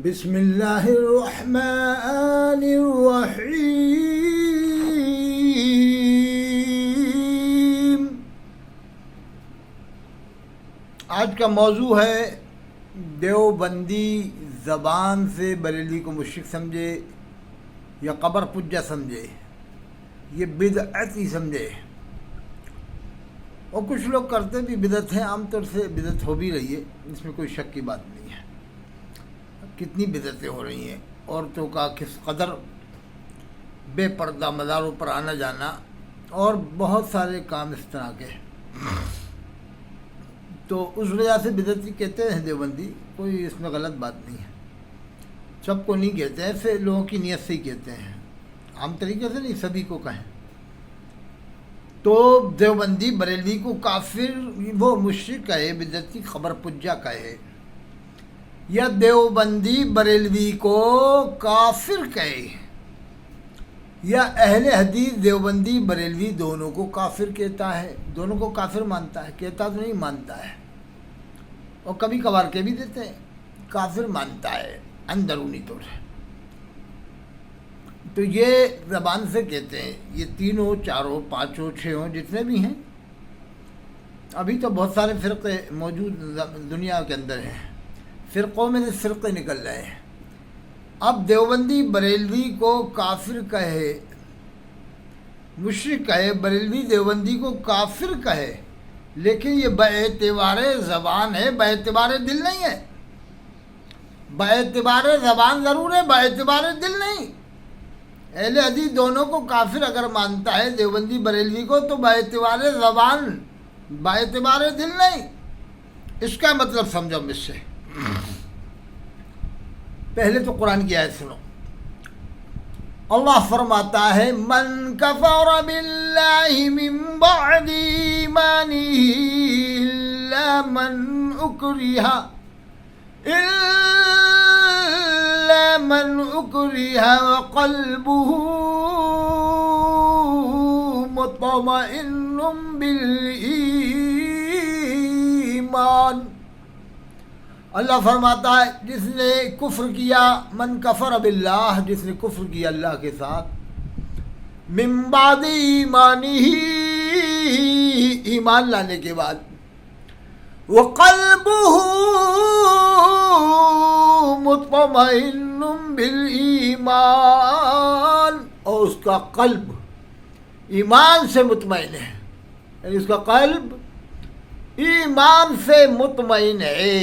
بسم اللہ الرحمن الرحیم۔ آج کا موضوع ہے دیوبندی زبان سے بریلوی کو مشرک سمجھے یا قبر پجا سمجھے، یہ بدعت ہی سمجھے، اور کچھ لوگ کرتے بھی بدعت ہیں، عام طور سے بدعت ہو بھی رہی ہے، اس میں کوئی شک کی بات نہیں ہے۔ کتنی بدعتیں ہو رہی ہیں، عورتوں کا کس قدر بے پردہ مزاروں پر آنا جانا، اور بہت سارے کام اس طرح کے، تو اس وجہ سے بدعتی کہتے ہیں دیوبندی، کوئی اس میں غلط بات نہیں ہے، سب کو نہیں کہتے ہیں، ایسے لوگوں کی نیت سے ہی کہتے ہیں، عام طریقے سے نہیں، سبھی کو کہیں۔ تو دیوبندی بریلوی کو کافر، وہ مشرک کہے، بدعتی خبر پجا کہے، یا دیوبندی بریلوی کو کافر کہے، یا اہل حدیث دیوبندی بریلوی دونوں کو کافر کہتا ہے، دونوں کو کافر مانتا ہے، کہتا تو نہیں، مانتا ہے، اور کبھی کبھار کے بھی دیتے ہیں، کافر مانتا ہے اندرونی طور سے۔ تو یہ زبان سے کہتے ہیں، یہ تینوں، چاروں، پانچوں، چھوں، جتنے بھی ہیں، ابھی تو بہت سارے فرقے موجود دنیا کے اندر ہیں، فرقوں میں سے فرقے نکل رہے ہیں۔ اب دیوبندی بریلوی کو کافر کہے، مشرک کہے، بریلوی دیوبندی کو کافر کہے، لیکن یہ باعتبار زبان ہے، باعتبار دل نہیں ہے۔ باعتبار زبان ضرور ہے، باعتبار دل نہیں۔ اہل حدیث دونوں کو کافر اگر مانتا ہے دیوبندی بریلوی کو، تو باعتبار زبان، باعتبار دل نہیں۔ اس کا مطلب سمجھو مجھ سے۔ پہلے تو قرآن کی آیت سنو۔ اللہ فرماتا ہے، من کفر باللہ من بعد ایمانہ الا من اکرہ وقلبہ مطمئن بالایمان۔ اللہ فرماتا ہے، جس نے کفر کیا، من کفر باللہ، جس نے کفر کیا اللہ کے ساتھ، من بعد ایمانہ، ایمان لانے کے بعد، وقلبہ مطمئن بالایمان، اور اس کا قلب ایمان سے مطمئن ہے، یعنی اس کا قلب ایمان سے مطمئن ہے،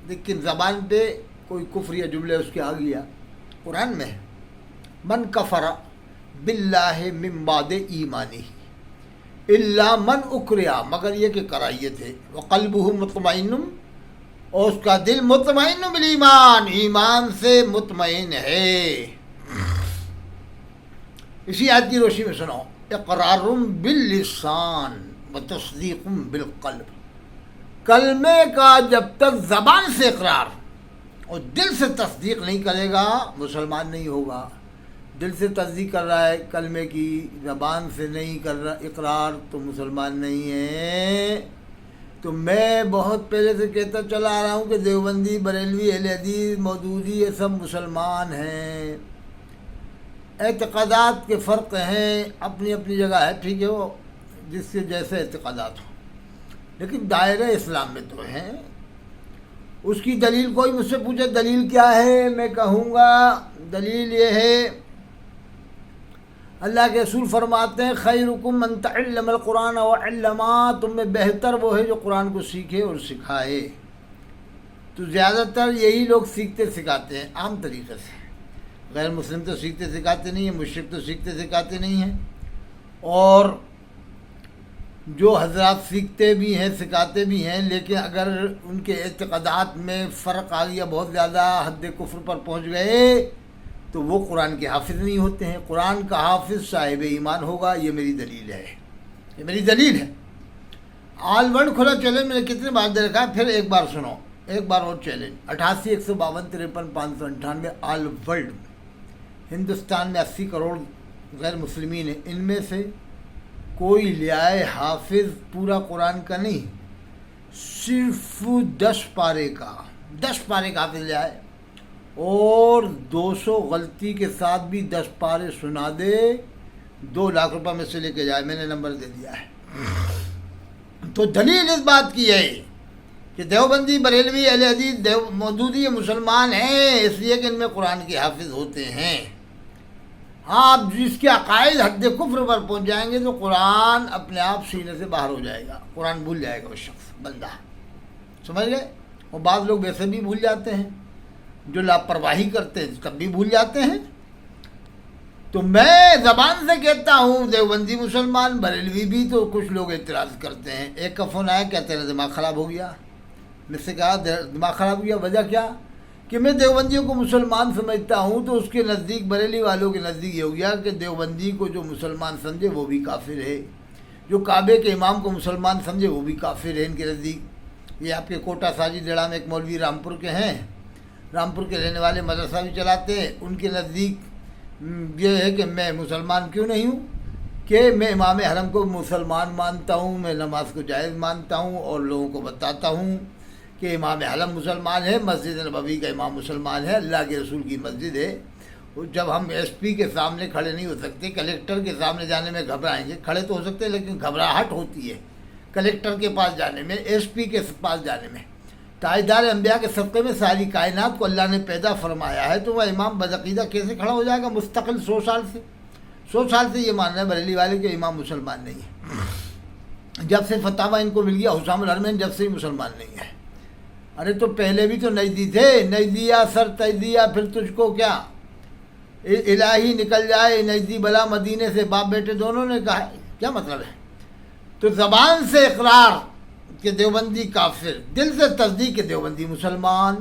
لیکن زبان پہ کوئی کفر یا جملے اس کے آ گیا۔ قرآن میں ہے، من کفر باللہ من بعد ایمانہ الا من اکرہ، مگر یہ کہ کراہیت ہے، وقلبہ مطمئن، اور اس کا دل مطمئن بالایمان، ایمان سے مطمئن ہے۔ اسی آیت کی روشنی میں سناؤ، اقرار باللسان وتصدیق بالقلب، کلمے کا جب تک زبان سے اقرار اور دل سے تصدیق نہیں کرے گا، مسلمان نہیں ہوگا۔ دل سے تصدیق کر رہا ہے کلمے کی، زبان سے نہیں کر رہا اقرار، تو مسلمان نہیں ہے۔ تو میں بہت پہلے سے کہتا چلا آ رہا ہوں کہ دیوبندی، بریلوی، اہل حدیث، مودودی، یہ سب مسلمان ہیں۔ اعتقادات کے فرق ہیں، اپنی اپنی جگہ ہے، ٹھیک ہے، وہ جس کے جیسے اعتقادات ہوں، لیکن دائرہ اسلام میں تو ہیں۔ اس کی دلیل، کوئی مجھ سے پوچھے دلیل کیا ہے، میں کہوں گا دلیل یہ ہے، اللہ کے رسول فرماتے ہیں، خیرکم من تعلم القرآن وعلمہ، تم میں بہتر وہ ہے جو قرآن کو سیکھے اور سکھائے۔ تو زیادہ تر یہی لوگ سیکھتے سکھاتے ہیں عام طریقے سے، غیر مسلم تو سیکھتے سکھاتے نہیں ہیں، مشرک تو سیکھتے سکھاتے نہیں ہیں، اور جو حضرات سیکھتے بھی ہیں، سکھاتے بھی ہیں، لیکن اگر ان کے اعتقادات میں فرق آ گیا، بہت زیادہ حد کفر پر پہنچ گئے، تو وہ قرآن کے حافظ نہیں ہوتے ہیں۔ قرآن کا حافظ صاحب ایمان ہوگا، یہ میری دلیل ہے، یہ میری دلیل ہے۔ آل ورلڈ کھلا چیلنج میں نے کتنے بار دے رکھا ہے، پھر ایک بار سنو، ایک بار اور چیلنج، 88 152 53 598 آل ورلڈ، ہندوستان میں 80 کروڑ غیر مسلمین ہیں، ان میں سے کوئی لے آئے حافظ پورا قرآن کا نہیں، صرف 10 پارے کا حافظ لے آئے، اور 200 غلطی کے ساتھ بھی 10 پارے سنا دے 2 لاکھ روپے میں سے لے کے جائے، میں نے نمبر دے دیا ہے۔ تو دلیل اس بات کی ہے کہ دیوبندی، بریلوی، اہل حدیث، مودودی مسلمان ہیں اس لیے کہ ان میں قرآن کے حافظ ہوتے ہیں۔ ہاں، آپ جس کے عقائد حد کفر پر پہنچ جائیں گے تو قرآن اپنے آپ سینے سے باہر ہو جائے گا، قرآن بھول جائے گا وہ شخص، بندہ، سمجھ گئے؟ اور بعض لوگ ویسے بھی بھول جاتے ہیں، جو لاپرواہی کرتے ہیں تب بھی بھول جاتے ہیں۔ تو میں زبان سے کہتا ہوں دیوبندی مسلمان، بریلوی بھی، تو کچھ لوگ اعتراض کرتے ہیں۔ ایک کا فون آیا، کیا تیرا دماغ خراب ہو گیا؟ میں سے کہا دماغ خراب ہو گیا، وجہ کیا؟ کہ میں دیوبندیوں کو مسلمان سمجھتا ہوں تو اس کے نزدیک، بریلی والوں کے نزدیک یہ ہو گیا کہ دیوبندی کو جو مسلمان سمجھے وہ بھی کافر ہے، جو کعبے کے امام کو مسلمان سمجھے وہ بھی کافر ہے ان کے نزدیک۔ یہ آپ کے کوٹا ساجی ڈیڑا میں ایک مولوی رامپور کے ہیں، رامپور کے رہنے والے، مدرسہ بھی چلاتے ہیں، ان کے نزدیک یہ ہے کہ میں مسلمان کیوں نہیں ہوں کہ میں امام حرم کو مسلمان مانتا ہوں، میں نماز کو جائز مانتا ہوں اور لوگوں کو بتاتا ہوں کہ امام حرم مسلمان ہے، مسجد نبوی کا امام مسلمان ہے، اللہ کے رسول کی مسجد ہے۔ جب ہم ایس پی کے سامنے کھڑے نہیں ہو سکتے، کلیکٹر کے سامنے جانے میں گھبرائیں گے، کھڑے تو ہو سکتے لیکن گھبراہٹ ہوتی ہے کلیکٹر کے پاس جانے میں، ایس پی کے پاس جانے میں۔ تاجدار انبیاء کے صدقے میں ساری کائنات کو اللہ نے پیدا فرمایا ہے، تو وہ امام بدعقیدہ کیسے کھڑا ہو جائے گا مستقل 100 سال سے یہ ماننا ہے بریلی والے کہ امام مسلمان نہیں ہے۔ جب سے فتاوی ان کو مل گیا، حسام الحرمین جب سے ہی مسلمان نہیں ہے۔ ارے تو پہلے بھی تو نجدی تھے، نجدیا سر تجدیا، پھر تجھ کو کیا الہی نکل جائے نجدی بلا مدینے سے، باپ بیٹے دونوں نے کہا، کیا مطلب ہے؟ تو زبان سے اقرار کہ دیوبندی کافر، دل سے تصدیق کہ دیوبندی مسلمان۔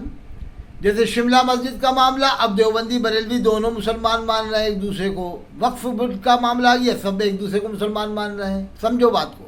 جیسے شملہ مسجد کا معاملہ، اب دیوبندی بریلوی دونوں مسلمان مان رہے ہیں ایک دوسرے کو، وقف کا معاملہ آ گیا، سب ایک دوسرے کو مسلمان مان رہے ہیں، سمجھو بات کو۔